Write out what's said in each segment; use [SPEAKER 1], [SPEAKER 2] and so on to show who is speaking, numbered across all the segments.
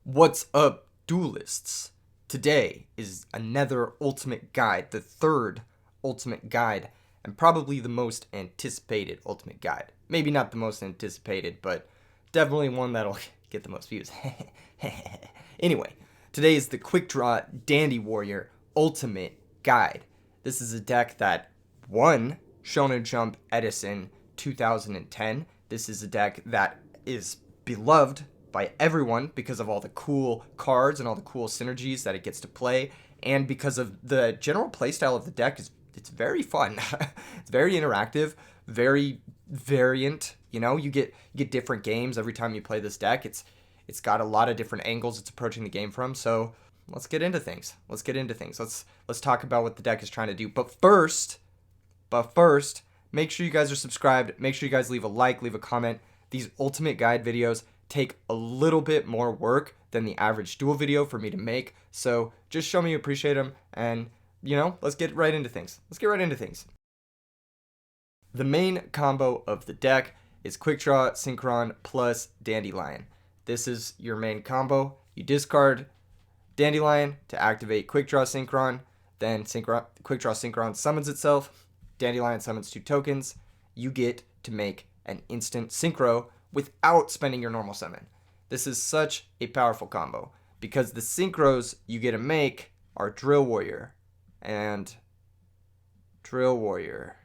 [SPEAKER 1] What's up, duelists? Today is another ultimate guide, the third ultimate guide, and probably the most anticipated ultimate guide. Maybe not the most anticipated, but definitely one that'll get the most views. Anyway, today is the Quickdraw Dandywarrior Ultimate Guide. This is a deck that won Shonen Jump Edison 2010. This is a deck that is beloved by everyone because of all the cool cards and all the cool synergies that it gets to play, and because of the general playstyle of the deck. It's very fun. It's very interactive, very variant. You get different games every time you play this deck. It's got a lot of different angles it's approaching the game from. So let's get into things. Let's talk about what the deck is trying to do. But first, make sure you guys are subscribed. Make sure you guys leave a like, leave a comment. These ultimate guide videos take a little bit more work than the average duel video for me to make. So just show me you appreciate them, and let's get right into things. The main combo of the deck is Quickdraw Synchron plus Dandelion. This is your main combo. You discard Dandelion to activate Quickdraw Synchron, then Quickdraw Synchron summons itself. Dandelion summons 2 tokens. You get to make an instant synchro without spending your normal summon. This is such a powerful combo because the synchros you get to make are Drill Warrior and Drill Warrior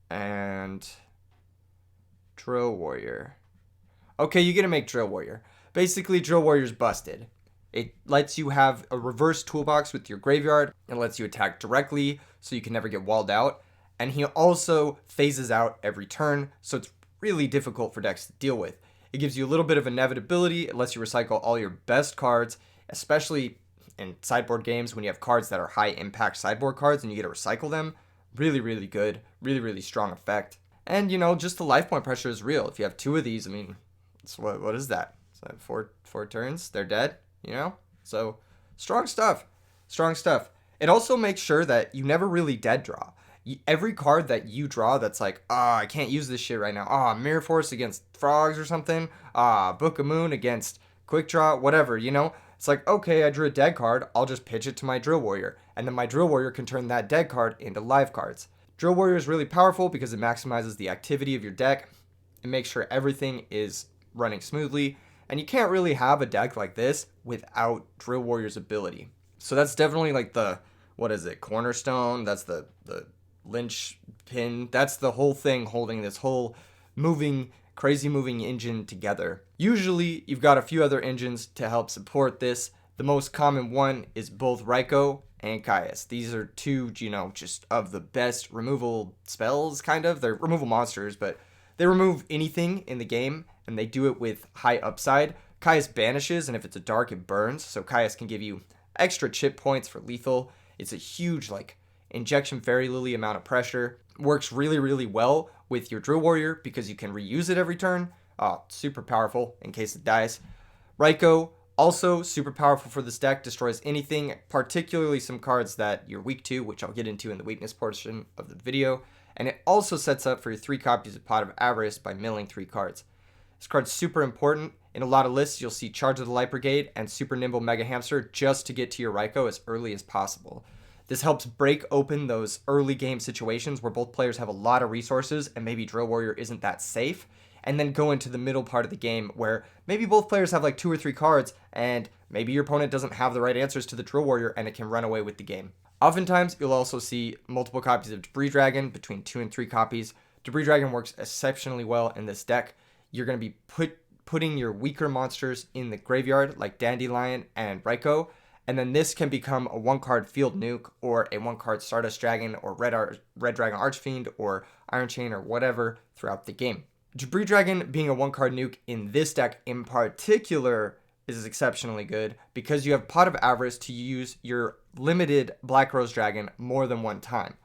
[SPEAKER 1] and Drill Warrior. Okay, you get to make Drill Warrior. Basically, Drill Warrior's busted. It lets you have a reverse toolbox with your graveyard. It lets you attack directly so you can never get walled out. And he also phases out every turn, so it's really difficult for decks to deal with. It gives you a little bit of inevitability. It lets you recycle all your best cards, especially in sideboard games when you have cards that are high impact sideboard cards and you get to recycle them. Really, really good. Really, really strong effect. And just the life point pressure is real. If you have 2 of these, it's what is that? So four turns, they're dead, So strong stuff. It also makes sure that you never really dead draw. Every card that you draw that's like, I can't use this shit right now. Mirror Force against frogs or something. Book of Moon against Quick Draw, whatever, It's like, okay, I drew a dead card. I'll just pitch it to my Drill Warrior. And then my Drill Warrior can turn that dead card into live cards. Drill Warrior is really powerful because it maximizes the activity of your deck. It makes sure everything is running smoothly. And you can't really have a deck like this without Drill Warrior's ability. So that's definitely like the, cornerstone. That's the linchpin. That's the whole thing holding this whole crazy moving engine together. Usually you've got a few other engines to help support this. The most common one is both Raikou and Caius. These are 2, just of the best removal spells, kind of. They're removal monsters, but they remove anything in the game, and they do it with high upside. Caius banishes, and if it's a dark, it burns. So Caius can give you extra chip points for lethal. It's a huge, Injection Fairy Lily amount of pressure. Works really, really well with your Drill Warrior because you can reuse it every turn. Super powerful in case it dies. Raikou, also super powerful for this deck. Destroys anything, particularly some cards that you're weak to, which I'll get into in the weakness portion of the video. And it also sets up for your 3 copies of Pot of Avarice by milling 3 cards. This card's super important. In a lot of lists, you'll see Charge of the Light Brigade and Super Nimble Mega Hamster just to get to your Raikou as early as possible. This helps break open those early game situations where both players have a lot of resources and maybe Drill Warrior isn't that safe, and then go into the middle part of the game where maybe both players have 2 or 3 cards and maybe your opponent doesn't have the right answers to the Drill Warrior and it can run away with the game. Oftentimes, you'll also see multiple copies of Debris Dragon, between 2 and 3 copies. Debris Dragon works exceptionally well in this deck. You're going to be putting your weaker monsters in the graveyard like Dandelion and Raikou. And then this can become a 1-card Field Nuke or a 1-card Stardust Dragon or Red Dragon Archfiend or Iron Chain or whatever throughout the game. Debris Dragon being a 1-card nuke in this deck in particular is exceptionally good because you have Pot of Avarice to use your limited Black Rose Dragon more than 1 time.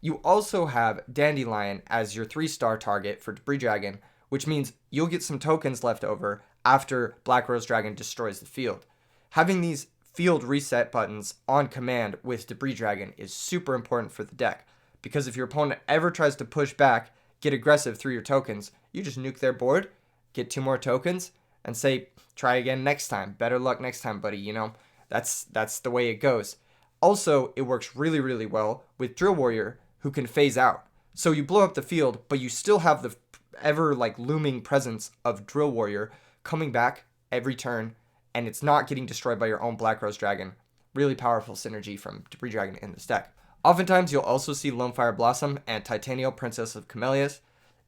[SPEAKER 1] You also have Dandelion as your 3-star target for Debris Dragon, which means you'll get some tokens left over after Black Rose Dragon destroys the field. Having these field reset buttons on command with Debris Dragon is super important for the deck, because if your opponent ever tries to push back, get aggressive through your tokens, you just nuke their board, get 2 more tokens, and say, try again next time. Better luck next time, buddy. You know, that's the way it goes. Also, it works really, really well with Drill Warrior, who can phase out. So you blow up the field, but you still have the ever like looming presence of Drill Warrior coming back every turn, and it's not getting destroyed by your own Black Rose Dragon. Really powerful synergy from Debris Dragon in this deck. Oftentimes, you'll also see Lone Fire Blossom and Titanial, Princess of Camellias.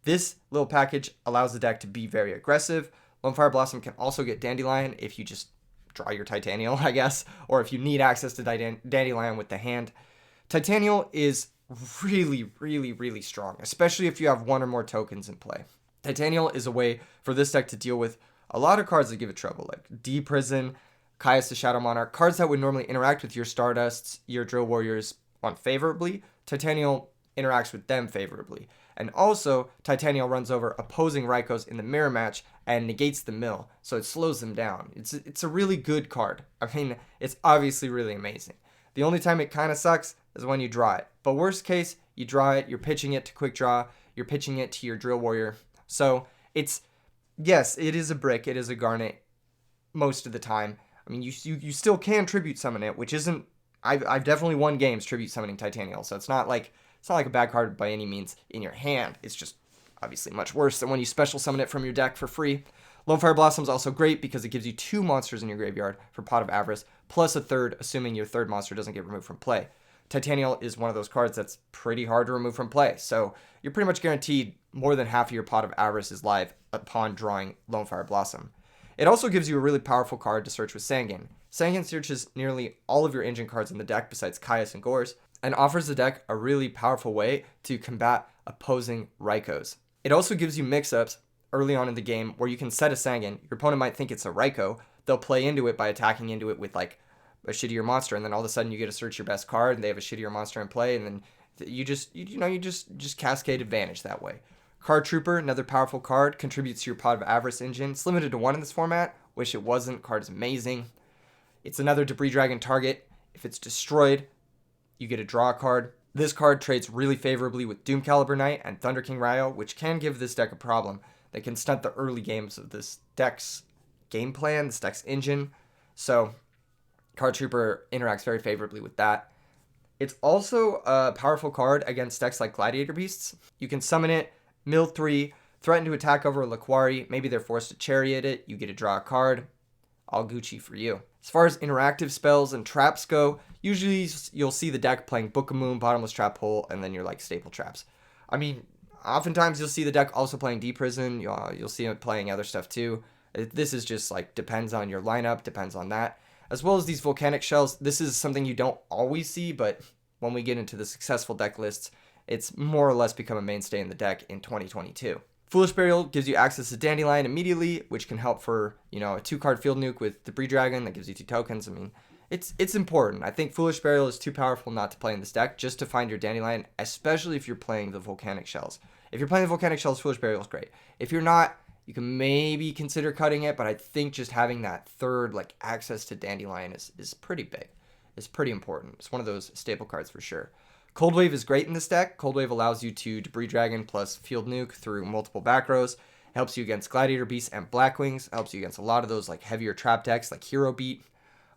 [SPEAKER 1] This little package allows the deck to be very aggressive. Lone Fire Blossom can also get Dandelion if you just draw your Titanial, I guess, or if you need access to Dandelion with the hand. Titanial is really, really, really strong, especially if you have one or more tokens in play. Titanial is a way for this deck to deal with a lot of cards that give it trouble, like D-Prison, Caius the Shadow Monarch, cards that would normally interact with your Stardusts, your Drill Warriors unfavorably. Titanial interacts with them favorably. And also, Titanial runs over opposing Raikos in the mirror match and negates the mill, so it slows them down. It's a really good card. I mean, it's obviously really amazing. The only time it kind of sucks is when you draw it. But worst case, you draw it, you're pitching it to Quick Draw, you're pitching it to your Drill Warrior. So it's, yes, it is a brick, it is a garnet most of the time. I mean, you still can tribute summon it, which isn't, I've definitely won games tribute summoning Titanial, so it's not like a bad card by any means in your hand. It's just obviously much worse than when you special summon it from your deck for free. Lone Fire Blossom is also great because it gives you 2 monsters in your graveyard for Pot of Avarice, plus a third, assuming your third monster doesn't get removed from play. Titanial is one of those cards that's pretty hard to remove from play, so you're pretty much guaranteed more than half of your Pot of Avarice is live upon drawing Lone Fire Blossom. It also gives you a really powerful card to search with Sangan. Sangan searches nearly all of your engine cards in the deck besides Caius and Gores, and offers the deck a really powerful way to combat opposing Raikos. It also gives you mix-ups early on in the game where you can set a Sangan. Your opponent might think it's a Raiko. They'll play into it by attacking into it with like a shittier monster, and then all of a sudden you get to search your best card and they have a shittier monster in play, and then you just cascade advantage that way. Card Trooper, another powerful card, contributes to your Pot of Avarice engine. It's limited to 1 in this format. Wish it wasn't. Card is amazing. It's another Debris Dragon target. If it's destroyed, you get to draw a card. This card trades really favorably with Doom Caliber Knight and Thunder King Ryo, which can give this deck a problem that can stunt the early games of this deck's game plan, this deck's engine. So, Card Trooper interacts very favorably with that. It's also a powerful card against decks like Gladiator Beasts. You can summon it, mill 3, threaten to attack over a Laquari, maybe they're forced to chariot it, you get to draw a card. All Gucci for you. As far as interactive spells and traps go, usually you'll see the deck playing Book of Moon, Bottomless Trap Hole, and then your like staple traps. I mean, oftentimes you'll see the deck also playing D-Prison, you'll see it playing other stuff too. This is just like, depends on your lineup, depends on that. As well as these Volcanic Shells, this is something you don't always see, but when we get into the successful deck lists, it's more or less become a mainstay in the deck in 2022. Foolish Burial gives you access to Dandelion immediately, which can help for, a 2-card field nuke with Debris Dragon that gives you 2 tokens. I mean, it's important. I think Foolish Burial is too powerful not to play in this deck, just to find your Dandelion, especially if you're playing the Volcanic Shells. If you're playing the Volcanic Shells, Foolish Burial is great. If you're not, you can maybe consider cutting it, but I think just having that third, access to Dandelion is pretty big. It's pretty important. It's one of those staple cards for sure. Cold Wave is great in this deck. Cold Wave allows you to Debris Dragon plus Field Nuke through multiple back rows. Helps you against Gladiator Beasts and Blackwings. Helps you against a lot of those heavier trap decks like Hero Beat.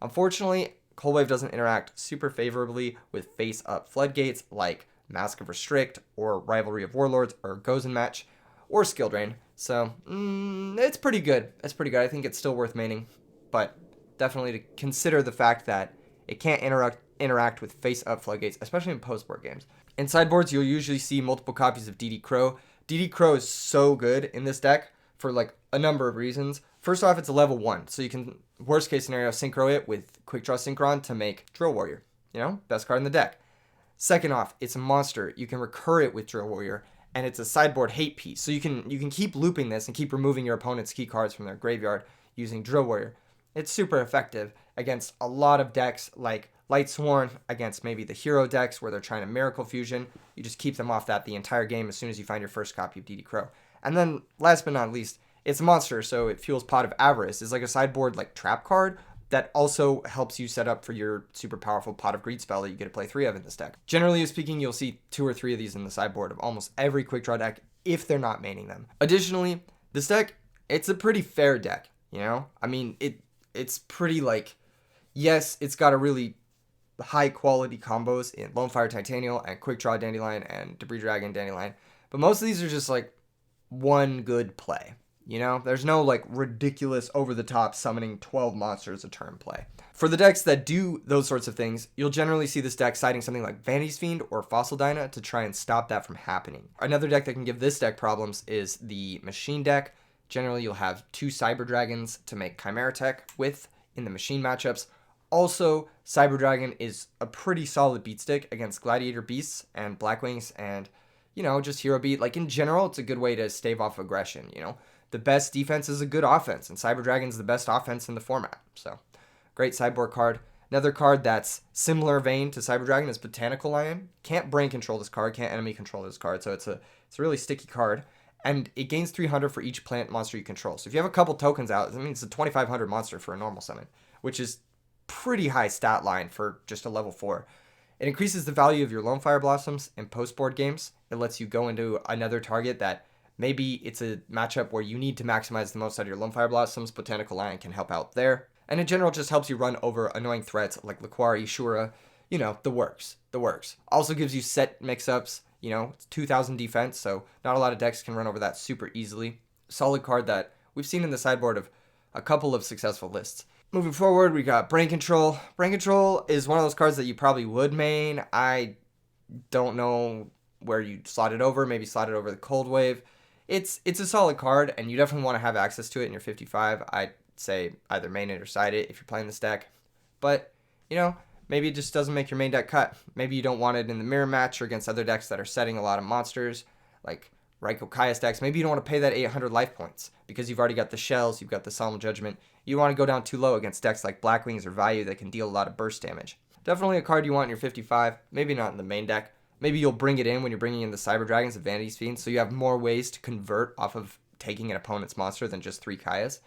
[SPEAKER 1] Unfortunately, Cold Wave doesn't interact super favorably with face-up floodgates like Mask of Restrict or Rivalry of Warlords or Gozen Match or Skill Drain. So, it's pretty good. It's pretty good. I think it's still worth maining, but definitely to consider the fact that it can't interact with face-up floodgates, especially in post-board games. In sideboards, you'll usually see multiple copies of DD Crow. DD Crow is so good in this deck for a number of reasons. First off, it's a level 1, so you can, worst case scenario, synchro it with Quickdraw Synchron to make Drill Warrior. Best card in the deck. Second off, it's a monster. You can recur it with Drill Warrior, and it's a sideboard hate piece. So you can keep looping this and keep removing your opponent's key cards from their graveyard using Drill Warrior. It's super effective against a lot of decks like Light Sworn, against maybe the hero decks where they're trying to Miracle Fusion. You just keep them off that the entire game as soon as you find your first copy of DD Crow. And then, last but not least, it's a monster, so it fuels Pot of Avarice. It's like a sideboard trap card that also helps you set up for your super powerful Pot of Greed spell that you get to play 3 of in this deck. Generally speaking, you'll see 2 or 3 of these in the sideboard of almost every Quick Draw deck if they're not maining them. Additionally, this deck, it's a pretty fair deck. You know, I mean, it's pretty like, yes, it's got a really high quality combos in Lonefire Titanial and Quickdraw Dandelion and Debris Dragon Dandelion, but most of these are just like one good play. You know, there's no like ridiculous over the top summoning 12 monsters a turn play. For the decks that do those sorts of things, you'll generally see this deck citing something like Vanity's Fiend or Fossil Dyna to try and stop that from happening. Another deck that can give this deck problems is the Machine deck. Generally, you'll have 2 Cyber Dragons to make Chimera Tech with in the Machine matchups. Also, Cyber Dragon is a pretty solid beat stick against Gladiator Beasts and Blackwings and, you know, just Hero Beat. Like, in general, it's a good way to stave off aggression, you know. The best defense is a good offense, and Cyber Dragon's the best offense in the format. So, great sideboard card. Another card that's similar vein to Cyber Dragon is Botanical Lion. Can't brain control this card, can't enemy control this card, so it's a really sticky card. And it gains 300 for each plant monster you control. So if you have a couple tokens out, I mean, it's a 2500 monster for a normal summon, which is pretty high stat line for just a level 4. It increases the value of your Lonefire Blossoms in post-board games. It lets you go into another target that maybe it's a matchup where you need to maximize the most out of your Lonefire Blossoms. Botanical Lion can help out there. And in general, just helps you run over annoying threats like Laquari, Shura, you know, the works. Also gives you set mix-ups. You know, it's 2000 defense, so not a lot of decks can run over that super easily. Solid card that we've seen in the sideboard of a couple of successful lists. Moving forward, we got Brain Control. Brain Control is one of those cards that you probably would main. I don't know where you slot it over. Maybe slot it over the Cold Wave. It's a solid card, and you definitely want to have access to it in your 55. I'd say either main it or side it if you're playing this deck. But, you know, maybe it just doesn't make your main deck cut. Maybe you don't want it in the mirror match or against other decks that are setting a lot of monsters, like Raiko Kaius decks. Maybe you don't want to pay that 800 life points because you've already got the Shells, you've got the Solemn Judgment. You want to go down too low against decks like Blackwings or Value that can deal a lot of burst damage. Definitely a card you want in your 55, maybe not in the main deck. Maybe you'll bring it in when you're bringing in the Cyber Dragons and Vanity's Fiend, so you have more ways to convert off of taking an opponent's monster than just 3 Kaias.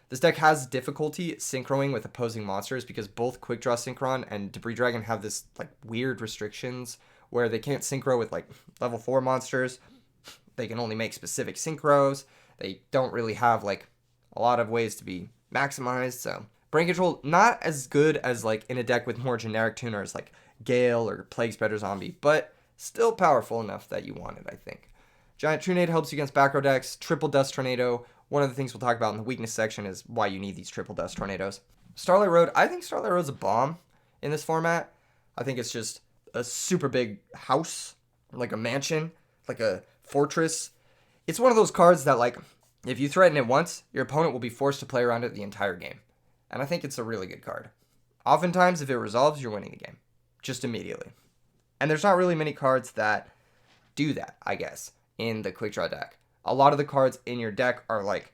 [SPEAKER 1] This deck has difficulty synchroing with opposing monsters because both Quickdraw Synchron and Debris Dragon have this like weird restrictions where they can't synchro with like level 4 monsters. They can only make specific synchros. They don't really have like a lot of ways to be maximized. So Brain Control not as good as like in a deck with more generic tuners like Gale or Plague Spreader Zombie, but still powerful enough that you want it, I think. Giant Trunade helps you against back row decks. Triple Dust Tornado. One of the things we'll talk about in the weakness section is why you need these Triple Dust Tornadoes. Starlight Road. I think Starlight Road's a bomb in this format. I think it's just a super big house, like a mansion, like a fortress. It's one of those cards that, like, if you threaten it once, your opponent will be forced to play around it the entire game. And I think it's a really good card. Oftentimes, if it resolves, you're winning the game. Just immediately. And there's not really many cards that do that, I guess, in the Quickdraw deck. A lot of the cards in your deck are like,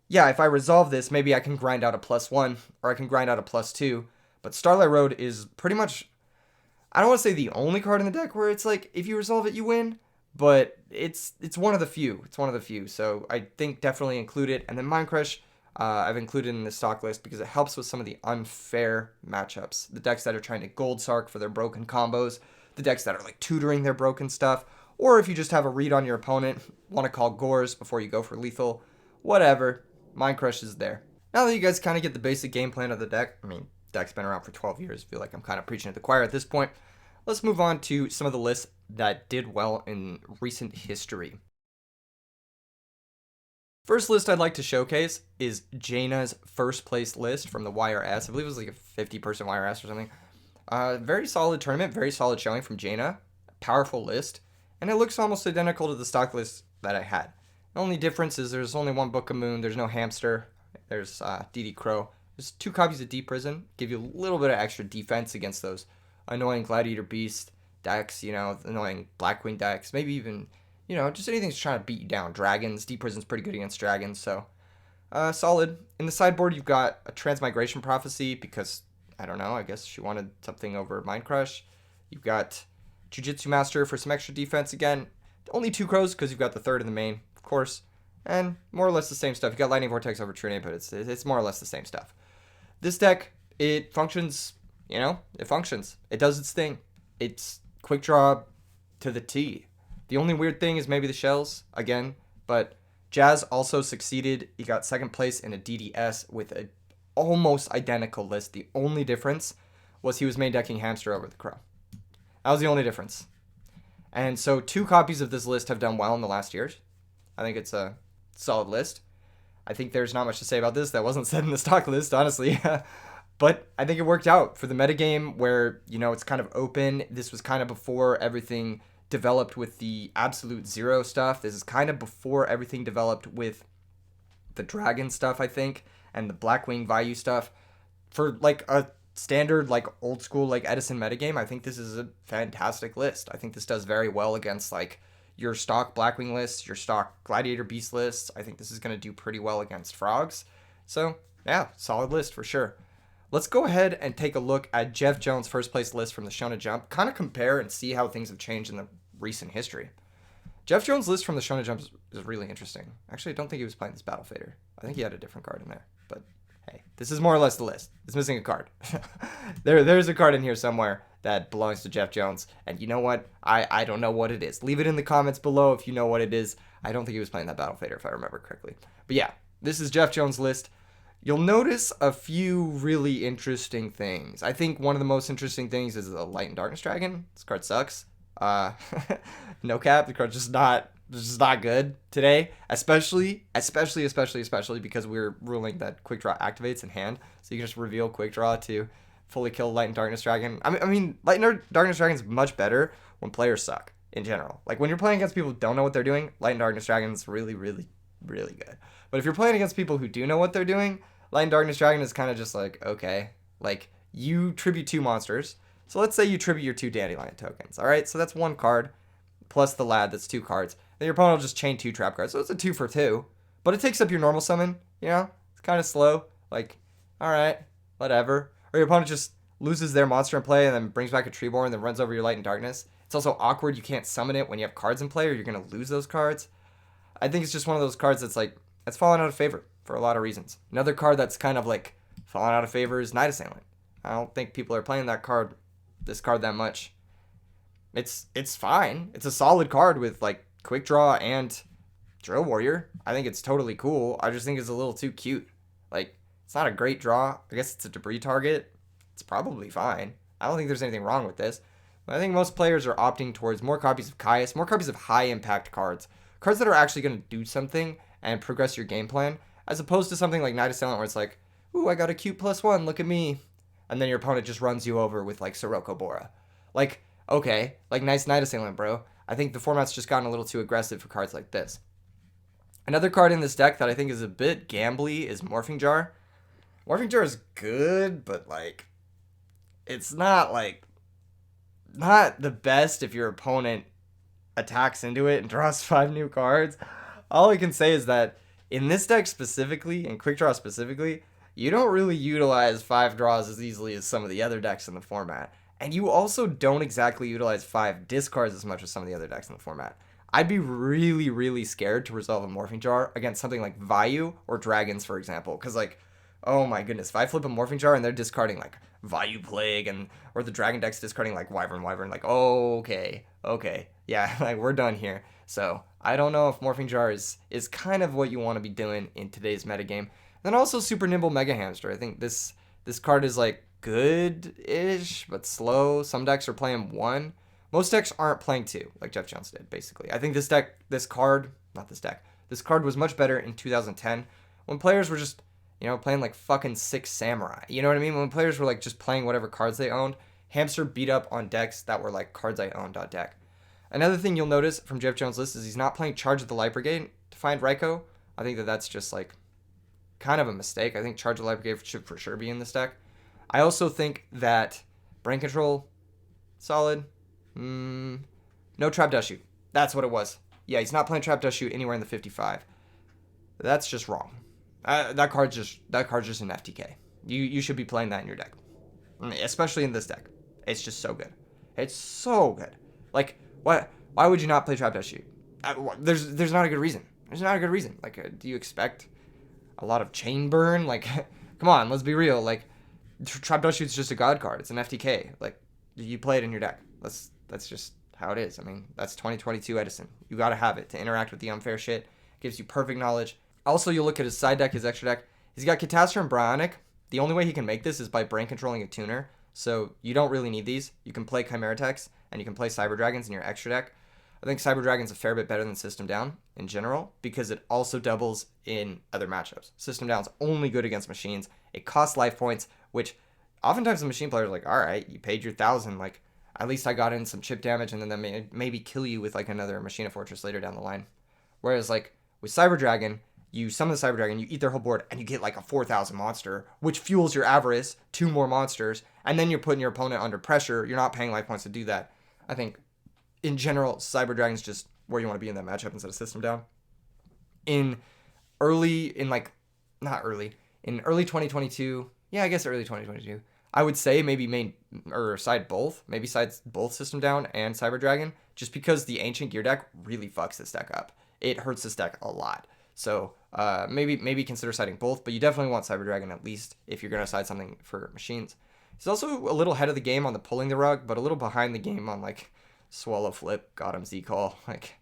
[SPEAKER 1] yeah, if I resolve this, maybe I can grind out a +1, or I can grind out a +2. But Starlight Road is pretty much, I don't want to say the only card in the deck where it's like, if you resolve it, you win. But it's one of the few. It's one of the few. So I think definitely include it. And then Mind Crush, I've included in the stock list because it helps with some of the unfair matchups. The decks that are trying to Gold Sark for their broken combos. The decks that are like tutoring their broken stuff. Or if you just have a read on your opponent, want to call Gores before you go for lethal, whatever, Mind Crush is there. Now that you guys kind of get the basic game plan of the deck, I mean, deck's been around for 12 years, I feel like I'm kind of preaching to the choir at this point. Let's move on to some of the lists that did well in recent history. First list I'd like to showcase is Jaina's first place list from the YRS. I believe it was like a 50-person YRS or something. Very solid tournament, very solid showing from Jaina. Powerful list. And it looks almost identical to the stock list that I had. The only difference is there's only one Book of Moon, there's no Hamster, there's DD Crow. There's 2 copies of Deep Prison, give you a little bit of extra defense against those annoying Gladiator Beast decks, you know, annoying Blackwing decks, maybe even, you know, just anything that's trying to beat you down. Dragons, Deep Prison's pretty good against dragons, so solid. In the sideboard, you've got a Transmigration Prophecy because, I don't know, I guess she wanted something over Mind Crush. You've got Jiu-Jitsu Master for some extra defense again. Only 2 crows because you've got the third in the main, of course. And more or less the same stuff. You got Lightning Vortex over Trunade, but it's more or less the same stuff. This deck, it functions, you know, it functions. It does its thing. It's Quickdraw to the T. The only weird thing is maybe the Shells, again, but Jazz also succeeded. He got second place in a DDS with a almost identical list. The only difference was he was main decking Hamster over the Crow. That was the only difference. And so 2 copies of this list have done well in the last years. I think it's a solid list. I think there's not much to say about this that wasn't said in the stock list, honestly. But I think it worked out for the metagame where, it's kind of open. This was kind of before everything developed with the Absolute Zero stuff. This is kind of before everything developed with the Dragon stuff, I think, and the Blackwing Vayu stuff. For like a standard, like old school, like Edison metagame, I think this is a fantastic list. I think this does very well against like your stock Blackwing lists, your stock Gladiator Beast lists. I think this is going to do pretty well against Frogs. So, yeah, solid list for sure. Let's go ahead and take a look at Jeff Jones' first place list from the Shonen Jump. Kind of compare and see how things have changed in the recent history. Jeff Jones' list from the Shonen Jump is really interesting. Actually, I don't think he was playing this Battle Fader. I think he had a different card in there. But, hey, this is more or less the list. It's missing a card. There's a card in here somewhere that belongs to Jeff Jones. And you know what? I don't know what it is. Leave it in the comments below if you know what it is. I don't think he was playing that Battle Fader if I remember correctly. But yeah, this is Jeff Jones' list. You'll notice a few really interesting things. I think one of the most interesting things is the Light and Darkness Dragon. This card sucks. No cap. The card's just not good today. Especially because we're ruling that Quickdraw activates in hand. So you can just reveal Quickdraw to fully kill Light and Darkness Dragon. I mean, Light and Darkness Dragon is much better when players suck in general. Like when you're playing against people who don't know what they're doing, Light and Darkness Dragon is really, really, really good. But if you're playing against people who do know what they're doing, Light and Darkness Dragon is kind of just like, okay, like you tribute 2 monsters. So let's say you tribute your 2 Dandelion tokens. All right, so that's 1 card plus the lad. That's 2 cards. Then your opponent will just chain 2 trap cards. So it's a 2 for 2, but it takes up your normal summon. It's kind of slow. Like, all right, whatever. Or your opponent just loses their monster in play and then brings back a Treeborn and then runs over your Light and Darkness. It's also awkward. You can't summon it when you have cards in play or you're going to lose those cards. I think it's just one of those cards that's like, it's fallen out of favor for a lot of reasons. Another card that's kind of like fallen out of favor is Night Assailant. I don't think people are playing this card that much. It's fine. It's a solid card with like Quick Draw and Drill Warrior. I think it's totally cool. I just think it's a little too cute. Like, it's not a great draw. I guess it's a debris target. It's probably fine. I don't think there's anything wrong with this. But I think most players are opting towards more copies of Caius, more copies of high impact cards. Cards that are actually going to do something and progress your game plan, as opposed to something like Night Assailant where it's like, ooh, I got a cute +1, look at me. And then your opponent just runs you over with like Sirocco Bora. Like, okay, like nice Night Assailant, bro. I think the format's just gotten a little too aggressive for cards like this. Another card in this deck that I think is a bit gambly is Morphing Jar. Morphing Jar is good, but like, it's not the best if your opponent attacks into it and draws 5 new cards. All I can say is that in this deck specifically, in Quick Draw specifically, you don't really utilize 5 draws as easily as some of the other decks in the format. And you also don't exactly utilize 5 discards as much as some of the other decks in the format. I'd be really, really scared to resolve a Morphing Jar against something like Vayu or Dragons, for example. Because, like, oh my goodness, if I flip a Morphing Jar and they're discarding, like, Vayu Plague, or the Dragon deck's discarding, like, Wyvern, like, oh, okay, yeah, like, we're done here. So, I don't know if Morphing Jar is kind of what you want to be doing in today's metagame. Then also Super Nimble Mega Hamster. I think this card is, like, good-ish, but slow. Some decks are playing 1. Most decks aren't playing 2, like Jeff Jones did, basically. I think this card was much better in 2010 when players were just, playing like fucking 6 Samurai. You know what I mean? When players were like just playing whatever cards they owned, Hamster beat up on decks that were like cards I owned on deck. Another thing you'll notice from Jeff Jones' list is he's not playing Charge of the Light Brigade to find Raikou. I think that's just like kind of a mistake. I think Charge of the Light Brigade should for sure be in this deck. I also think that Brain Control, solid. No Trap Dust Shoot. That's what it was. Yeah, he's not playing Trap Dust Shoot anywhere in the 55. That's just wrong. That card's just an FTK. You should be playing that in your deck, especially in this deck. It's just so good. It's so good. Like, why would you not play Trap Dust Shoot? There's not a good reason. There's not a good reason. Like, do you expect a lot of chain burn? Like, come on, let's be real. Like, Trap Dust Shoot's just a god card. It's an FTK. Like, you play it in your deck. That's just how it is. I mean, that's 2022 Edison. You gotta have it to interact with the unfair shit gives you perfect knowledge. Also, you'll look at his side deck, his extra deck. He's got Catastrophe and Bionic. The only way he can make this is by brain controlling a tuner. So you don't really need these. You can play Chimera Techs and you can play Cyber Dragons in your extra deck. I think Cyber Dragon's a fair bit better than System Down in general because it also doubles in other matchups. System Down's only good against machines. It costs life points, which oftentimes the machine players are like, all right, you paid your 1,000, like at least I got in some chip damage and then that may maybe kill you with like another Machina Fortress later down the line. Whereas like with Cyber Dragon, you summon the Cyber Dragon, you eat their whole board, and you get like a 4,000 monster, which fuels your avarice, 2 more monsters, and then you're putting your opponent under pressure. You're not paying life points to do that. I think in general, Cyber Dragon's just where you want to be in that matchup instead of System Down. In early 2022, yeah, I guess early 2022, I would say maybe main or side both, maybe sides both System Down and Cyber Dragon, just because the Ancient Gear deck really fucks this deck up. It hurts this deck a lot. So maybe consider siding both, but you definitely want Cyber Dragon at least if you're going to side something for machines. He's also a little ahead of the game on the pulling the rug, but a little behind the game on like Swallow Flip, Got him Z-Call, like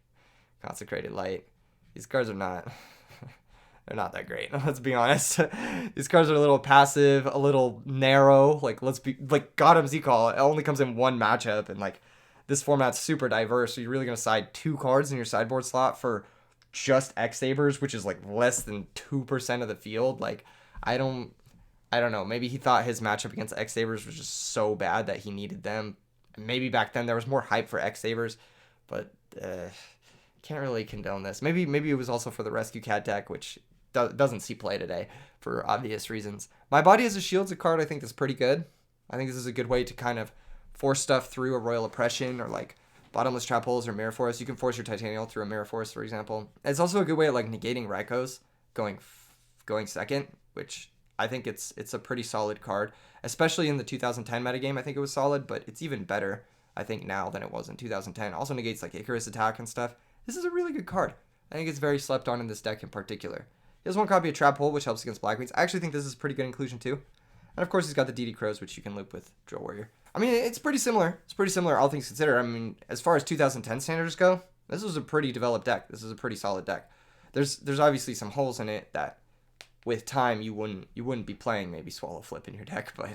[SPEAKER 1] Consecrated Light. These cards are not, they're not that great. Let's be honest. These cards are a little passive, a little narrow. Like Got him Z-Call. It only comes in one matchup, and like this format's super diverse. So you're really going to side 2 cards in your sideboard slot for just X-Sabers, which is like less than 2% of the field. Like I don't know. Maybe he thought his matchup against X-Sabers was just so bad that he needed them. Maybe back then there was more hype for X-Sabers, but can't really condone this. Maybe it was also for the Rescue Cat deck, which doesn't see play today for obvious reasons. My Body as a Shield's a card I think is pretty good. I think this is a good way to kind of force stuff through a Royal Oppression or like Bottomless Trap Holes or Mirror Forest. You can force your Titanial through a Mirror Forest, for example. It's also a good way of like negating Rykos going second, which I think it's a pretty solid card, especially in the 2010 metagame. I think it was solid, but it's even better, I think, now than it was in 2010. Also negates like Icarus attack and stuff. This is a really good card. I think it's very slept on in this deck in particular. He has one copy of Trap Hole, which helps against Black Queens. I actually think this is a pretty good inclusion too. And of course, he's got the DD Crows, which you can loop with Drill Warrior. I mean, it's pretty similar. It's pretty similar, all things considered. I mean, as far as 2010 standards go, this was a pretty developed deck. This is a pretty solid deck. There's obviously some holes in it that, with time, you wouldn't be playing maybe Swallow Flip in your deck. But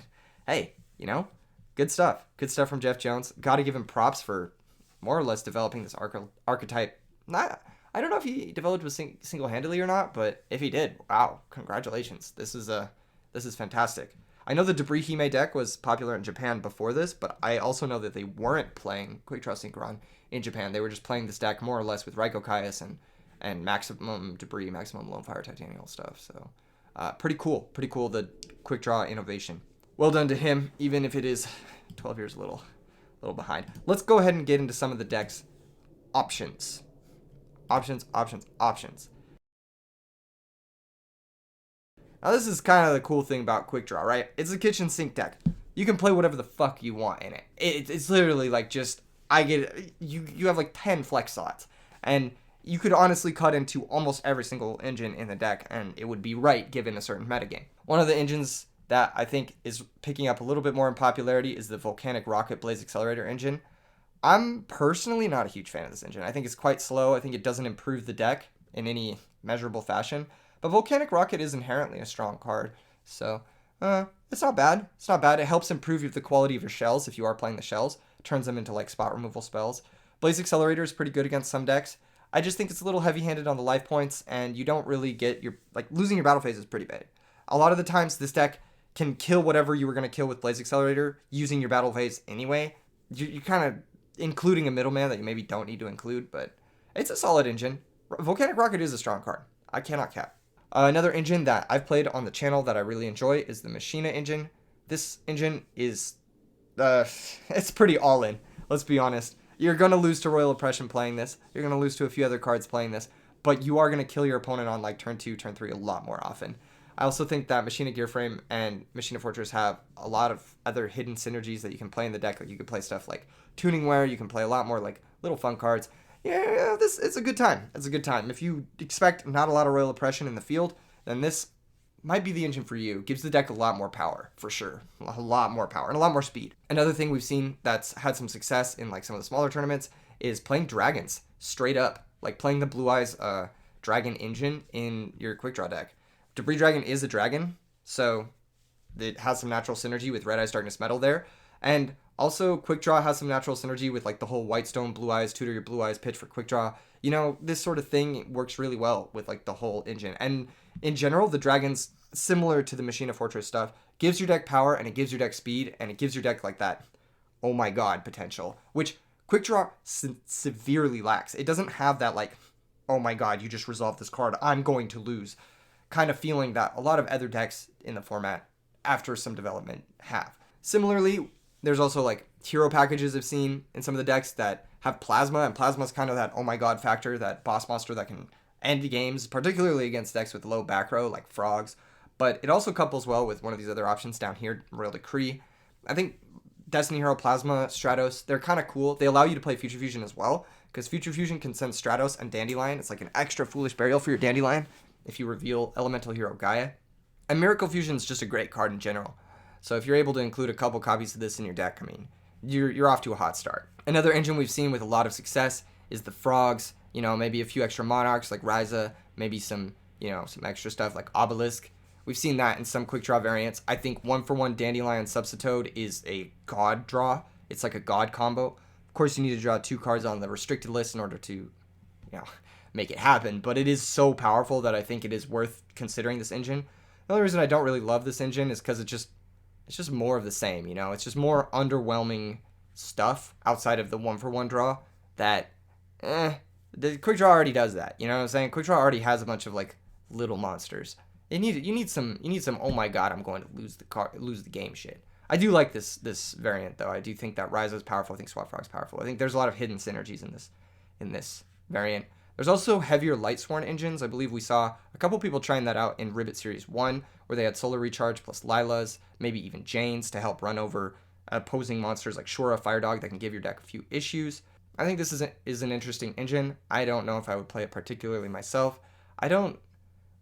[SPEAKER 1] hey, you know, good stuff. Good stuff from Jeff Jones. Got to give him props for more or less developing this archetype. I don't know if he developed it single-handedly or not, but if he did, wow, congratulations. This is fantastic. I know the Debris Hime deck was popular in Japan before this, but I also know that they weren't playing Quickdraw Synchron in Japan. They were just playing this deck more or less with Raiko Caius and Maximum Debris, Maximum Lone Fire Titanial stuff. So pretty cool, the Quickdraw innovation. Well done to him, even if it is 12 years a little behind. Let's go ahead and get into some of the deck's options. Options. Now, this is kind of the cool thing about Quickdraw, right? It's a kitchen sink deck. You can play whatever the fuck you want in it. It's literally like just, you have like 10 flex slots. And you could honestly cut into almost every single engine in the deck, and it would be right given a certain metagame. One of the engines that I think is picking up a little bit more in popularity is the Volcanic Rocket Blaze Accelerator engine. I'm personally not a huge fan of this engine. I think it's quite slow. I think it doesn't improve the deck in any measurable fashion. But Volcanic Rocket is inherently a strong card, so it's not bad. It's not bad. It helps improve the quality of your shells if you are playing the shells. Turns them into like spot removal spells. Blaze Accelerator is pretty good against some decks. I just think it's a little heavy-handed on the life points, and you don't really get your, like, losing your battle phase is pretty bad. A lot of the times this deck can kill whatever you were going to kill with Blaze Accelerator using your battle phase anyway. You're kind of including a middleman that you maybe don't need to include, but it's a solid engine. Volcanic Rocket is a strong card. I cannot cap. Another engine that I've played on the channel that I really enjoy is the Machina engine. This engine is, it's pretty all-in, let's be honest. You're going to lose to Royal Oppression playing this. You're going to lose to a few other cards playing this, but you are going to kill your opponent on like turn 2, turn 3 a lot more often. I also think that Machina Gearframe and Machina Fortress have a lot of other hidden synergies that you can play in the deck. Like you can play stuff like Tuning Wear, you can play a lot more like little fun cards. Yeah, it's a good time. It's a good time. If you expect not a lot of Royal Oppression in the field, then this might be the engine for you. Gives the deck a lot more power, for sure. A lot more power and a lot more speed. Another thing we've seen that's had some success in like some of the smaller tournaments is playing dragons straight up. Like playing the Blue Eyes dragon engine in your Quickdraw deck. Debris Dragon is a dragon, so it has some natural synergy with Red Eyes Darkness Metal there. And also, Quickdraw has some natural synergy with like the whole White Stone, Blue Eyes, tutor your Blue Eyes, pitch for Quickdraw. You know, this sort of thing works really well with like the whole engine. And in general, the dragons, similar to the Machina Fortress stuff, gives your deck power and it gives your deck speed and it gives your deck like that, oh my god, potential, which Quickdraw severely lacks. It doesn't have that like, oh my god, you just resolved this card, I'm going to lose kind of feeling that a lot of other decks in the format after some development have. Similarly, there's also like hero packages I've seen in some of the decks that have Plasma, and Plasma's kind of that oh my god factor, that boss monster that can end games, particularly against decks with low back row like Frogs. But it also couples well with one of these other options down here, Royal Decree. I think Destiny Hero, Plasma, Stratos, they're kind of cool. They allow you to play Future Fusion as well, because Future Fusion can send Stratos and Dandelion. It's like an extra Foolish Burial for your Dandelion if you reveal Elemental Hero Gaia. And Miracle Fusion is just a great card in general. So if you're able to include a couple copies of this in your deck, I mean, you're off to a hot start. Another engine we've seen with a lot of success is the Frogs. You know, maybe a few extra Monarchs like Ryza, maybe some, you know, some extra stuff like Obelisk. We've seen that in some quick draw variants. I think 1-for-1 Dandelion Subsitoad is a god draw. It's like a god combo. Of course, you need to draw 2 cards on the restricted list in order to, you know, make it happen. But it is so powerful that I think it is worth considering this engine. The only reason I don't really love this engine is because it's just more of the same, you know? It's just more underwhelming stuff outside of the 1-for-1 draw that, the quick draw already does that, you know what I'm saying? Quick draw already has a bunch of, like, little monsters. You need some oh my god, I'm going to lose the game shit. I do like this variant though. I do think that Ryza is powerful. I think Swap Frog's powerful. I think there's a lot of hidden synergies in this variant. There's also heavier Lightsworn engines. I believe we saw a couple people trying that out in Ribbit Series 1, where they had Solar Recharge plus Lilas, maybe even Janes to help run over opposing monsters like Shura, Fire Dog that can give your deck a few issues. I think this is an interesting engine. I don't know if I would play it particularly myself. I don't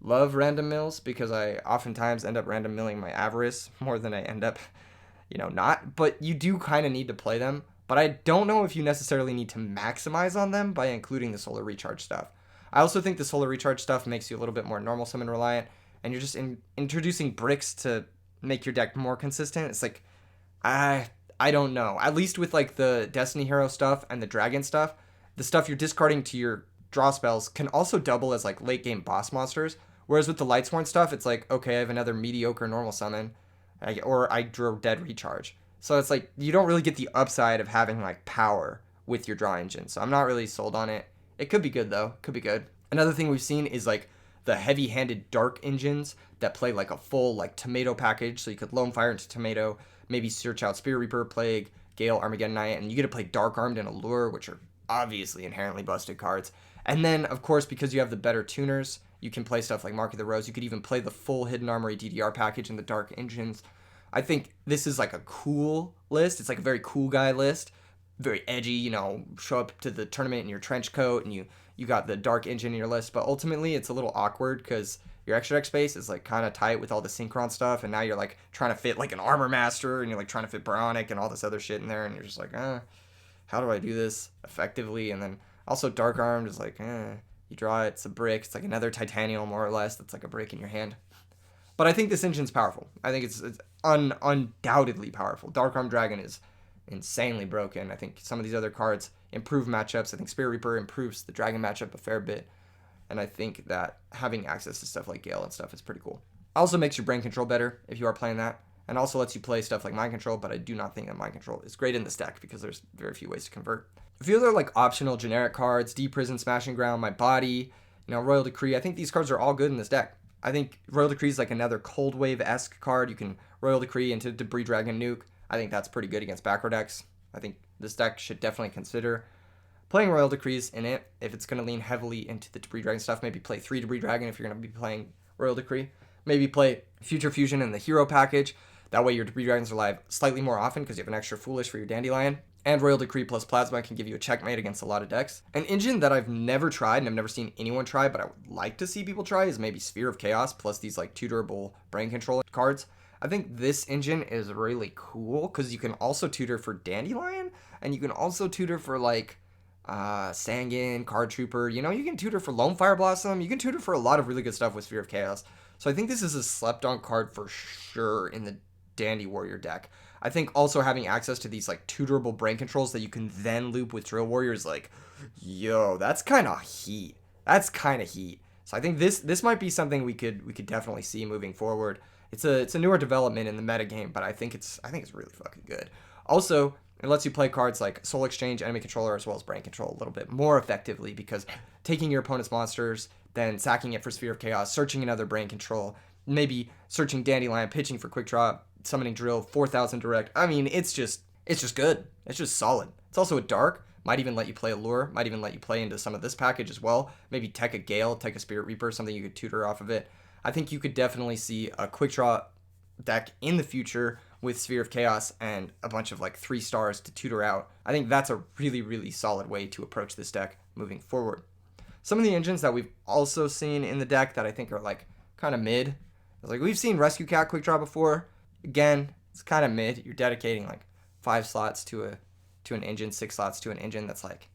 [SPEAKER 1] love random mills because I oftentimes end up random milling my Avarice more than I end up, you know, not. But you do kind of need to play them. But I don't know if you necessarily need to maximize on them by including the Solar Recharge stuff. I also think the Solar Recharge stuff makes you a little bit more normal summon reliant, and you're just introducing bricks to make your deck more consistent. It's like, I don't know. At least with like the Destiny Hero stuff and the Dragon stuff, the stuff you're discarding to your draw spells can also double as like late game boss monsters. Whereas with the Lightsworn stuff, it's like, okay, I have another mediocre normal summon, or I drew Dead Recharge. So it's like, you don't really get the upside of having like power with your draw engine. So I'm not really sold on it. It could be good though. Could be good. Another thing we've seen is like the heavy-handed dark engines that play like a full like tomato package. So you could Lone Fire into Tomato, maybe search out Spirit Reaper, Plague, Gale, Armageddon Knight, and you get to play Dark Armed and Allure, which are obviously inherently busted cards. And then, of course, because you have the better tuners, you can play stuff like Mark of the Rose. You could even play the full Hidden Armory DDR package in the dark engines. I think this is like a cool list. It's like a very cool guy list. Very edgy, you know, show up to the tournament in your trench coat and you got the dark engine in your list. But ultimately, it's a little awkward because your extra deck space is like kind of tight with all the Synchron stuff. And now you're like trying to fit like an Armor Master and you're like trying to fit Bionic and all this other shit in there. And you're just like, how do I do this effectively? And then also Dark Armed is like, you draw it, it's a brick. It's like another Titanium more or less. That's like a brick in your hand. But I think this engine's powerful. I think it's undoubtedly powerful. Dark Armed Dragon is insanely broken. I think some of these other cards improve matchups. I think Spirit Reaper improves the Dragon matchup a fair bit. And I think that having access to stuff like Gale and stuff is pretty cool. Also makes your brain control better if you are playing that. And also lets you play stuff like Mind Control, but I do not think that Mind Control is great in this deck because there's very few ways to convert. A few other like optional generic cards, Deprison, Smashing Ground, My Body, Royal Decree. I think these cards are all good in this deck. I think Royal Decree is like another Cold Wave-esque card. You can Royal Decree into Debris Dragon Nuke. I think that's pretty good against backrow decks. I think this deck should definitely consider playing Royal Decrees in it. If it's going to lean heavily into the Debris Dragon stuff, maybe play 3 Debris Dragon if you're going to be playing Royal Decree. Maybe play Future Fusion in the Hero package. That way your Debris Dragons are live slightly more often because you have an extra Foolish for your Dandelion. And Royal Decree plus Plasma can give you a checkmate against a lot of decks. An engine that I've never tried and I've never seen anyone try, but I would like to see people try is maybe Sphere of Chaos plus these like tutorable brain control cards. I think this engine is really cool because you can also tutor for Dandelion and you can also tutor for like, Sangin, Card Trooper. You know, you can tutor for Lone Fire Blossom. You can tutor for a lot of really good stuff with Sphere of Chaos. So I think this is a slept on card for sure in the Dandy Warrior deck. I think also having access to these like tutorable brain controls that you can then loop with Drill Warrior is like, yo, that's kind of heat. That's kind of heat. So I think this might be something we could definitely see moving forward. It's a newer development in the meta game, but I think it's really fucking good. Also, it lets you play cards like Soul Exchange, Enemy Controller, as well as Brain Control a little bit more effectively, because taking your opponent's monsters, then sacking it for Sphere of Chaos, searching another Brain Control, maybe searching Dandelion, pitching for Quick Draw, summoning Drill, 4,000 direct. I mean, it's just good. It's just solid. It's also a dark. Might even let you play Allure. Might even let you play into some of this package as well. Maybe tech a Gale, tech a Spirit Reaper, something you could tutor off of it. I think you could definitely see a Quick Draw deck in the future with Sphere of Chaos and a bunch of like 3 stars to tutor out. I think that's a really, really solid way to approach this deck moving forward. Some of the engines that we've also seen in the deck that I think are like kind of mid. Like we've seen Rescue Cat Quick Draw before. Again, it's kind of mid. You're dedicating like 5 slots to an engine, 6 slots to an engine. That's like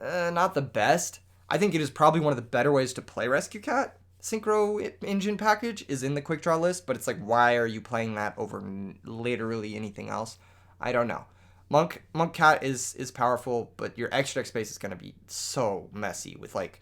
[SPEAKER 1] not the best. I think it is probably one of the better ways to play Rescue Cat. Synchro engine package is in the Quick Draw list, but it's like, why are you playing that over literally anything else? I don't know. Monk Cat is powerful, but your extra deck space is going to be so messy with like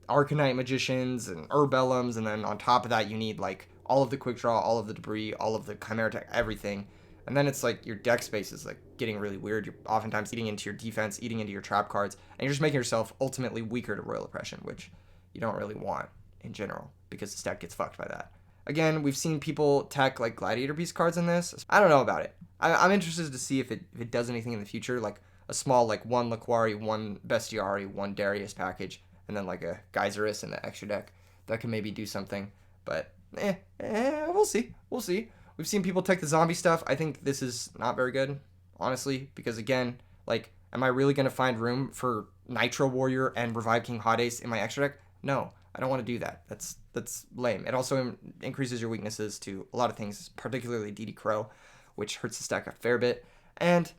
[SPEAKER 1] Arcanite Magicians and Urbellums, and then on top of that you need like all of the Quick Draw, all of the debris, all of the Chimera Tech, everything. And then it's like your deck space is like getting really weird. You're oftentimes eating into your defense, eating into your trap cards, and you're just making yourself ultimately weaker to Royal Oppression, which you don't really want in general, because the deck gets fucked by that. Again, we've seen people tech like Gladiator Beast cards in this. I don't know about it. I'm interested to see if it does anything in the future, like a small like 1 Laquari, 1 Bestiari, 1 Darius package, and then like a Geyserus in the extra deck that can maybe do something. But we'll see. We'll see. We've seen people tech the zombie stuff. I think this is not very good, honestly, because again, like, am I really going to find room for Nitro Warrior and Revive King Hot Ace in my extra deck? No, I don't want to do that. That's lame. It also increases your weaknesses to a lot of things, particularly DD Crow, which hurts the stack a fair bit. And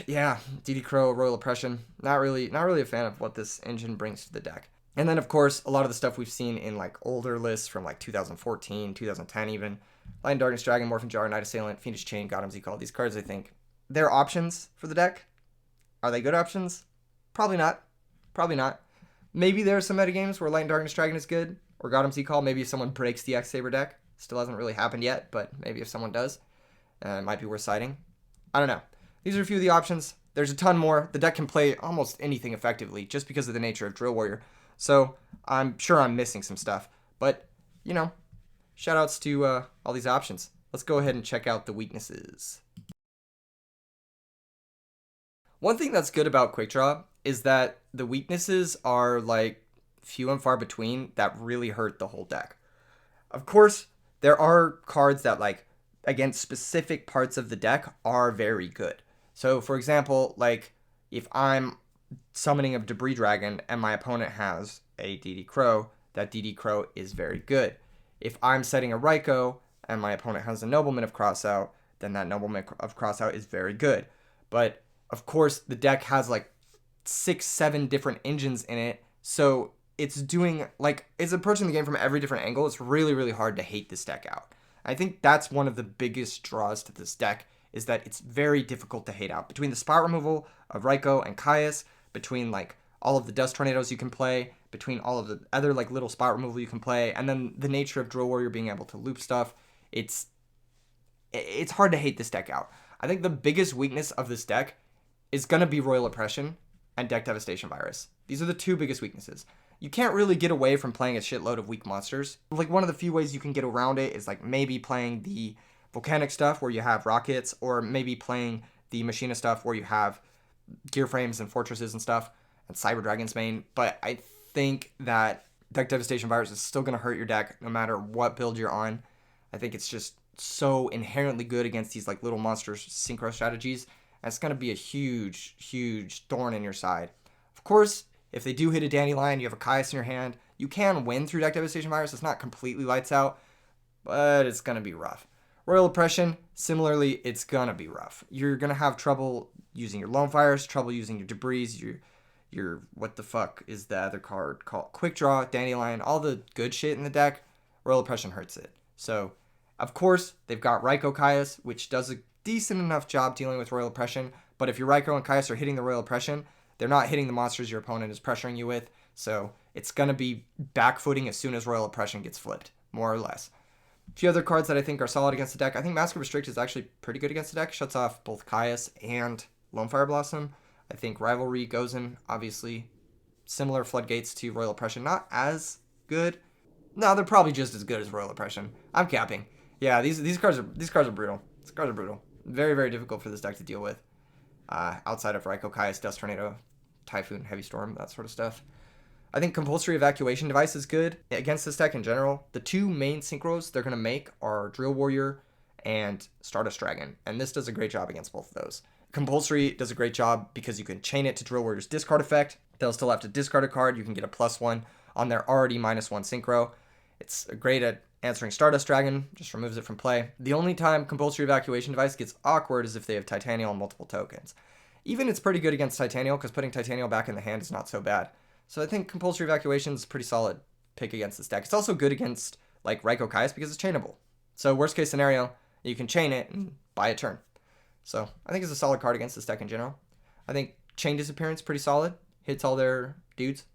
[SPEAKER 1] yeah, DD Crow, Royal Oppression, not really a fan of what this engine brings to the deck. And then of course, a lot of the stuff we've seen in like older lists from like 2014, 2010 even, Light and Darkness, Dragon, Morphin Jar, Night Assailant, Fiendish Chain, Godam Zeke, all these cards, I think they're options for the deck. Are they good options? Probably not. Probably not. Maybe there are some metagames where Light and Darkness Dragon is good, or Godam Zeke Call. Maybe if someone breaks the X-Saber deck. Still hasn't really happened yet, but maybe if someone does, it might be worth citing. I don't know. These are a few of the options. There's a ton more. The deck can play almost anything effectively just because of the nature of Drill Warrior. So I'm sure I'm missing some stuff. But, you know, shoutouts to all these options. Let's go ahead and check out the weaknesses. One thing that's good about Quick Draw is that the weaknesses are like few and far between that really hurt the whole deck. Of course, there are cards that like against specific parts of the deck are very good. So for example, like if I'm summoning a Debris Dragon and my opponent has a DD Crow, that DD Crow is very good. If I'm setting a Raikou and my opponent has a Nobleman of Crossout, then that Nobleman of Crossout is very good. But of course, the deck has like 6-7 different engines in it, so it's doing like it's approaching the game from every different angle. It's really, really hard to hate this deck out. I think that's one of the biggest draws to this deck, is that it's very difficult to hate out. Between the spot removal of Raikou and Caius, between like all of the Dust Tornadoes you can play, between all of the other like little spot removal you can play, and then the nature of Drill Warrior being able to loop stuff, it's hard to hate this deck out. I think the biggest weakness of this deck is going to be Royal Oppression and Deck Devastation Virus. These are the two biggest weaknesses. You can't really get away from playing a shitload of weak monsters. Like one of the few ways you can get around it is like maybe playing the Volcanic stuff where you have rockets, or maybe playing the Machina stuff where you have gear frames and fortresses and stuff, and Cyber Dragon's main. But I think that Deck Devastation Virus is still going to hurt your deck no matter what build you're on. I think it's just so inherently good against these like little monsters synchro strategies. And it's going to be a huge, huge thorn in your side. Of course, if they do hit a Dandelion, you have a Caius in your hand, you can win through Deck Devastation Virus. It's not completely lights out, but it's going to be rough. Royal Oppression, similarly, it's going to be rough. You're going to have trouble using your Lone Fires, trouble using your Debris, your, what the fuck is the other card called? Quickdraw, Dandelion, all the good shit in the deck, Royal Oppression hurts it. So, of course, they've got Raikou Caius, which does a decent enough job dealing with Royal Oppression, but if your Raikou and Caius are hitting the Royal Oppression, they're not hitting the monsters your opponent is pressuring you with, so it's going to be backfooting as soon as Royal Oppression gets flipped, more or less. A few other cards that I think are solid against the deck. I think Mask of Restrict is actually pretty good against the deck. Shuts off both Caius and Lone Fire Blossom. I think Rivalry goes in, obviously. Similar floodgates to Royal Oppression. Not as good. No, they're probably just as good as Royal Oppression. I'm capping. Yeah, these cards are brutal. These cards are brutal. Very, very difficult for this deck to deal with. Outside of Raikou, Caius, Dust Tornado, Typhoon, Heavy Storm, that sort of stuff. I think Compulsory Evacuation Device is good against this deck in general. The two main synchros they're going to make are Drill Warrior and Stardust Dragon, and this does a great job against both of those. Compulsory does a great job because you can chain it to Drill Warrior's discard effect. They'll still have to discard a card. You can get a +1 on their already -1 synchro. It's great at answering Stardust Dragon, just removes it from play. The only time Compulsory Evacuation Device gets awkward is if they have Titanial and multiple tokens. Even it's pretty good against Titanial because putting Titanial back in the hand is not so bad. So I think Compulsory Evacuation is a pretty solid pick against this deck. It's also good against like Raikou Caius because it's chainable. So worst case scenario, you can chain it and buy a turn. So I think it's a solid card against this deck in general. I think Chain Disappearance pretty solid. Hits all their dudes.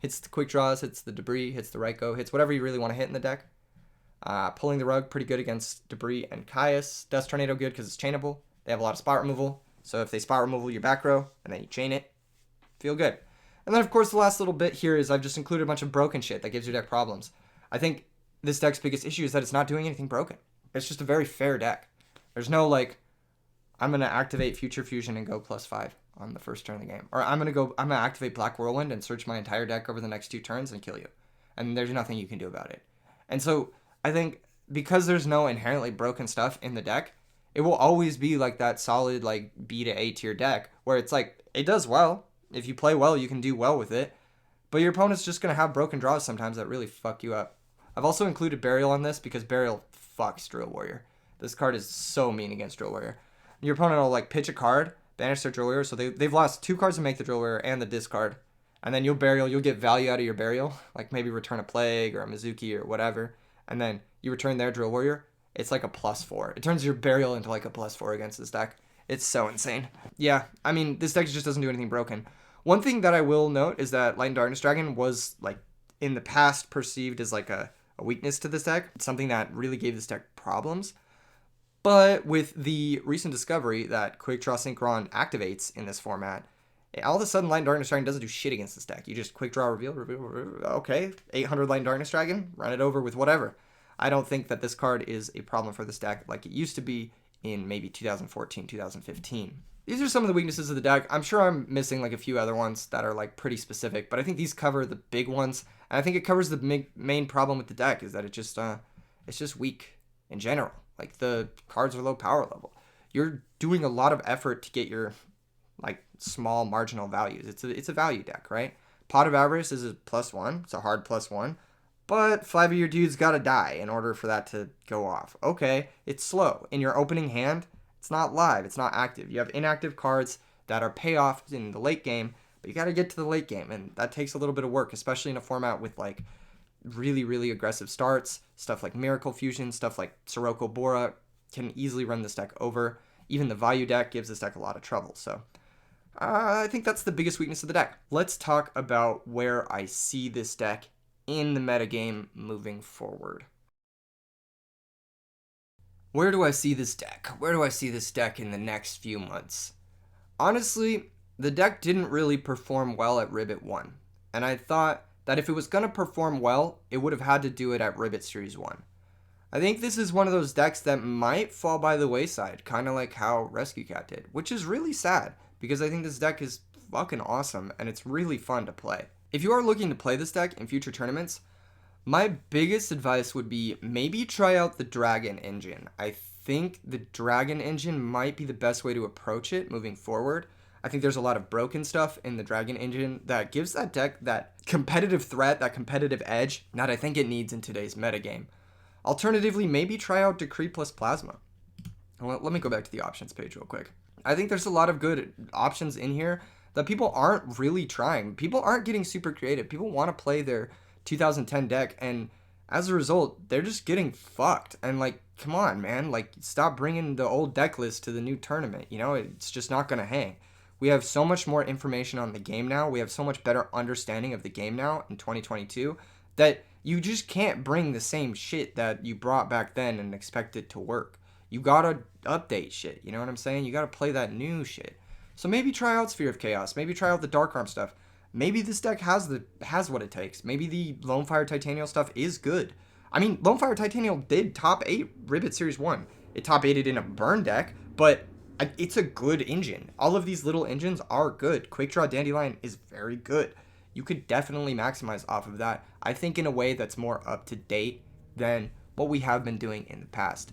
[SPEAKER 1] Hits the quick draws, hits the debris, hits the Raikou, hits whatever you really want to hit in the deck. Pulling the Rug pretty good against debris and Caius. Dust Tornado good because it's chainable. They have a lot of spot removal. So if they spot removal your back row and then you chain it, feel good. And then, of course, the last little bit here is I've just included a bunch of broken shit that gives your deck problems. I think this deck's biggest issue is that it's not doing anything broken. It's just a very fair deck. There's no, like, I'm going to activate Future Fusion and go +5 on the first turn of the game. Or I'm going to activate Black Whirlwind and search my entire deck over the next 2 turns and kill you. And there's nothing you can do about it. And so I think because there's no inherently broken stuff in the deck, it will always be like that solid, like, B to A tier deck where it's like, it does well. If you play well, you can do well with it. But your opponent's just going to have broken draws sometimes that really fuck you up. I've also included Burial on this because Burial fucks Drill Warrior. This card is so mean against Drill Warrior. Your opponent will, like, pitch a card, banish their Drill Warrior, so they've lost 2 cards to make the Drill Warrior and the discard. And then you'll get value out of your Burial, like maybe return a Plague or a Mizuki or whatever. And then you return their Drill Warrior. It's like a +4. It turns your Burial into like a +4 against this deck. It's so insane. Yeah, I mean, this deck just doesn't do anything broken. One thing that I will note is that Light and Darkness Dragon was, like, in the past perceived as, like, a weakness to this deck. It's something that really gave this deck problems. But with the recent discovery that Quickdraw Synchron activates in this format, all of a sudden Light and Darkness Dragon doesn't do shit against this deck. You just Quickdraw, reveal, okay, 800 Light and Darkness Dragon, run it over with whatever. I don't think that this card is a problem for this deck like it used to be in maybe 2014, 2015. These are some of the weaknesses of the deck. I'm sure I'm missing like a few other ones that are like pretty specific, but I think these cover the big ones. And I think it covers the main problem with the deck is that it's just weak in general. Like the cards are low power level. You're doing a lot of effort to get your like small marginal values. It's a value deck, right? Pot of Avarice is a +1. It's a hard +1. But 5 of your dudes gotta die in order for that to go off. Okay, it's slow. In your opening hand, it's not live, it's not active. You have inactive cards that are payoffs in the late game, but you gotta get to the late game, and that takes a little bit of work, especially in a format with like really, really aggressive starts. Stuff like Miracle Fusion, stuff like Sirocco Bora can easily run this deck over. Even the value deck gives this deck a lot of trouble, so I think that's the biggest weakness of the deck. Let's talk about where I see this deck in the metagame moving forward. Where do I see this deck? Where do I see this deck in the next few months? Honestly, the deck didn't really perform well at Ribbit 1, and I thought that if it was going to perform well, it would have had to do it at Ribbit Series 1. I think this is one of those decks that might fall by the wayside, kind of like how Rescue Cat did, which is really sad, because I think this deck is fucking awesome, and it's really fun to play. If you are looking to play this deck in future tournaments, my biggest advice would be maybe try out the Dragon Engine. I think the Dragon Engine might be the best way to approach it moving forward. I think there's a lot of broken stuff in the Dragon Engine that gives that deck that competitive threat, that competitive edge that I think it needs in today's metagame. Alternatively, maybe try out Decree plus Plasma. Well, let me go back to the options page real quick. I think there's a lot of good options in here that people aren't really trying. People aren't getting super creative. People want to play their 2010 deck, and as a result, they're just getting fucked. And like, come on, man, like stop bringing the old deck list to the new tournament. You know, it's just not gonna hang. We have so much more information on the game now. We have so much better understanding of the game now in 2022 that you just can't bring the same shit that you brought back then and expect it to work. You gotta update shit. You know what I'm saying? You gotta play that new shit. So maybe try out Sphere of Chaos. Maybe try out the Dark Arm stuff. Maybe this deck has what it takes. Maybe the Lone Fire Titanial stuff is good. I mean, Lone Fire Titanial did top 8 Ribbit Series 1. It top 8'd in a burn deck, but it's a good engine. All of these little engines are good. Quickdraw Dandelion is very good. You could definitely maximize off of that, I think, in a way that's more up to date than what we have been doing in the past.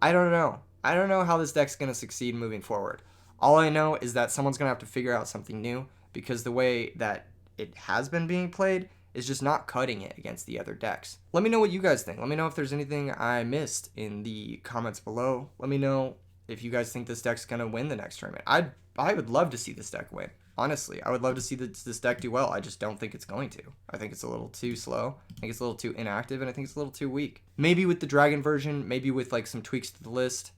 [SPEAKER 1] I don't know. I don't know how this deck's going to succeed moving forward. All I know is that someone's going to have to figure out something new, because the way that it has been being played is just not cutting it against the other decks. Let me know what you guys think. Let me know if there's anything I missed in the comments below. Let me know if you guys think this deck's going to win the next tournament. I would love to see this deck win. Honestly, I would love to see this deck do well. I just don't think it's going to. I think it's a little too slow. I think it's a little too inactive, and I think it's a little too weak. Maybe with the Dragon version, maybe with like some tweaks to the list,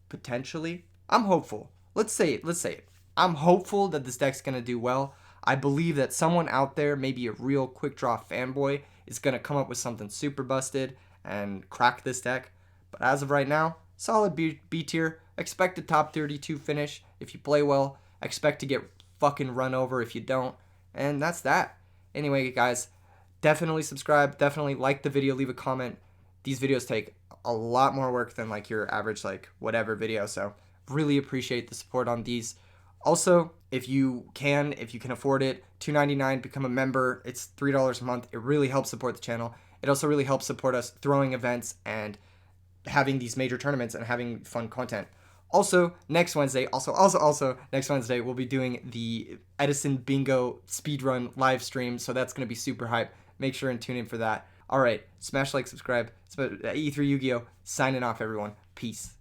[SPEAKER 1] potentially. I'm hopeful. Let's say it. I'm hopeful that this deck's going to do well. I believe that someone out there, maybe a real Quickdraw fanboy, is going to come up with something super busted and crack this deck. But as of right now, solid B tier. Expect a top 32 finish if you play well. Expect to get fucking run over if you don't. And that's that. Anyway, guys, definitely subscribe. Definitely like the video. Leave a comment. These videos take a lot more work than like your average like whatever video. So really appreciate the support on these. Also, if you can afford it, $2.99, become a member. It's $3 a month. It really helps support the channel. It also really helps support us throwing events and having these major tournaments and having fun content. Also, next Wednesday, next Wednesday, we'll be doing the Edison Bingo speedrun live stream. So that's going to be super hype. Make sure and tune in for that. All right, smash like, subscribe. E3 Yu-Gi-Oh! Signing off, everyone. Peace.